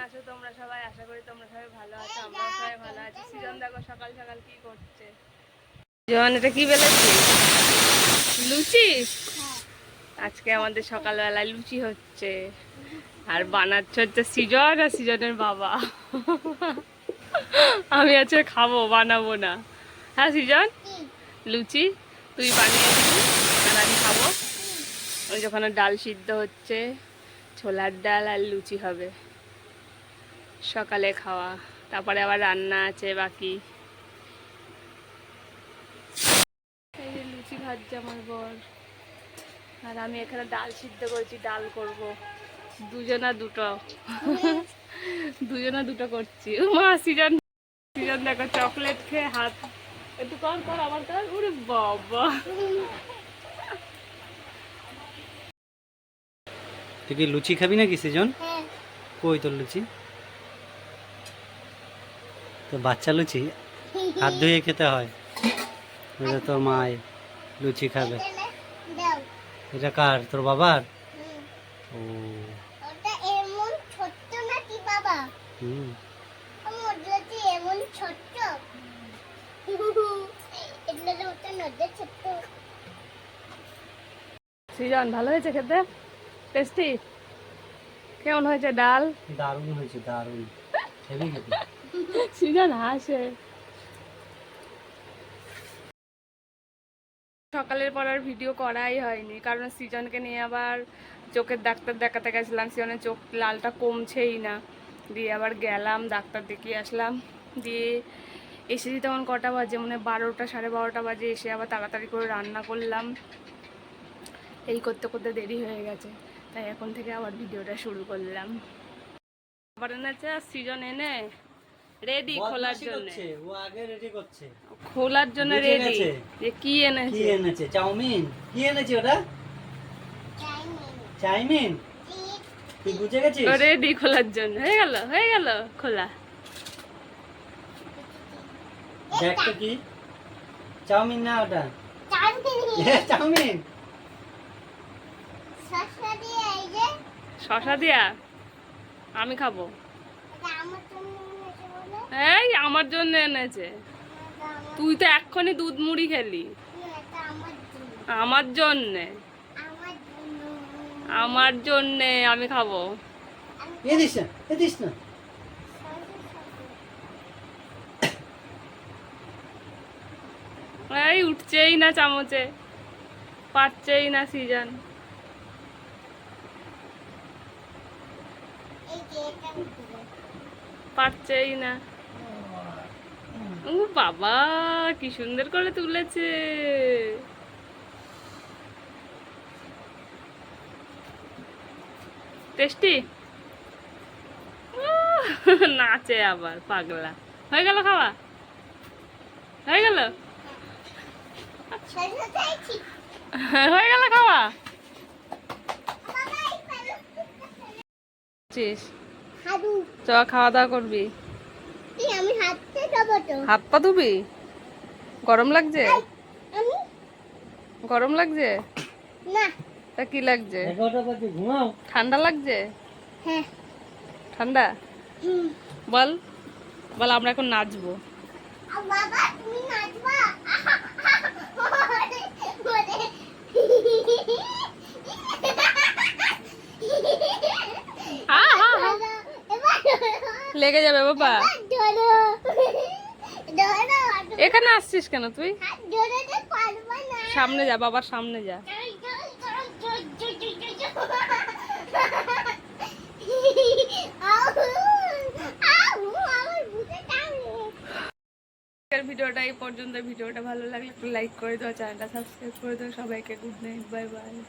আছো তোমরা সবাই? আশা করি তোমরা সবাই ভালো আছো, আমরাও সবাই ভালো আছি। সৃজন দেখো সকাল সকাল কি করছে। সৃজন এটা কি বেলেছি? লুচি। আজকে আমাদের সকালবেলায় লুচি হচ্ছে, আর বানাচ্ছে হচ্ছে সৃজন আর সৃজনের বাবা। আমি আজকে খাবো, বানাবো না। হ্যাঁ সৃজন, লুচি তুই বানিয়ে দিবি আর আমি খাবো। ওই যখন ডাল সিদ্ধ হচ্ছে, ছোলার ডাল আর লুচি হবে সকালে খাওয়া, তারপরে আবার রান্না আছে বাকি। এই যে লুচি ভাজছে আমার বর, আর আমি এখানে ডাল সিদ্ধ করেছি, ডাল করব। দুজনা দুটো দুজনা দুটো করছি। মা সৃজন, সৃজন দেখো চকলেট খেয়ে হাত একটু কর কর আমার কর। ওরে বাবা, তুই কি লুচি খাবি নাকি সৃজন? কই তোর লুচি? তো বাচ্চা লুচি হাত ধুয়ে খেতে হয়। এটা তোর মায়ের লুচি খাবে। এটা কার? তোর বাবার? ও ওটা এমন ছোট্ট নাকি বাবা? হুম, আমার লুচি এমন ছোট্ট। এটা তো ওটা নদে ছোট্ট। সৃজন ভালো হয়েছে খেতে? টেস্টি? কেমন হয়েছে ডাল? দারুণ হয়েছে, দারুণ। হেভি খেতে। সৃজন হাসে। সকালের পর আর ভিডিও করাই হয়নি, কারণ সৃজনকে নিয়ে আবার চোখের ডাক্তার দেখাতে গেছিলাম। সৃজনের চোখ লালটা কমছেই না, দিয়ে আবার গেলাম ডাক্তার দেখিয়ে আসলাম। দিয়ে এসেছি তখন কটা বাজে, মানে 12টা 12:30 বাজে। এসে আবার তাড়াতাড়ি করে রান্না করলাম, এই করতে করতে দেরি হয়ে গেছে। তাই এখন থেকে আবার ভিডিওটা শুরু করলাম। আবার এনেছে সৃজন, এনে রেডি খোলার জন্য। ও আগে রেডি করছে, খোলার জন্য রেডি। যে কি এনেছে? কি এনেছে? চাউমিন। কি এনেছে ওটা? চাউমিন। তুই বুঝে গেছিস? রেডি খোলার জন্য। হয়ে গেল, হয়ে গেল খোলা। দেখ তো কি চাউমিন না ওটা? চাউমিন। শসা দিয়ে এই যে শসা দিয়া আমি খাবো। এটা আমার জন্য এনেছে বলে। এই আমার জন্য এনেছে। তুই তো এক্ষুনি দুধ মুড়ি খেলি। এটা আমার জন্য। আমার জন্যে, আমার জন্য। আমার জন্যে আমি খাবো। এ দিস না, এ দিস না। এই উঠছেই না চামচে, পারছেই না সৃজন। এই যে এটা উঠবে। পারছেই না। ও বাবা, কি সুন্দর করে তুলেছে। টেস্টি? নাচে আবার পাগলা। হয়ে গেল খাওয়া? হয়ে গেল? শসা চাইছি। হয়ে গেল খাওয়া? বাবা এই ফেলো। হাদু। চ খাওয়া দাওয়া করবি? এই আমি হাতে দেবো তো। হাত পা ধুবি? গরম লাগছে? আমি গরম লাগছে? না। তা কি লাগছে? 11টা বাজে, ঘুমাও। ঠান্ডা লাগছে? হ্যাঁ। ঠান্ডা? হুম। বল বল, আমরা এখন নাচবো। বাবা তুমি নাচবা? ওরে, হা হা হা, এবার লেগে যাবে বাবা। ধরো ধরো। এখানে আসছিস কেন তুই? হাত ধরে তো পারবা না। সামনে যা, বাবার সামনে যা। আজকের ভিডিওটা এই পর্যন্ত। ভিডিওটা ভালো লাগলে একটু লাইক করে দাও, চ্যানেলটা সাবস্ক্রাইব করে দাও। সবাইকে গুড নাইট, বাই বাই।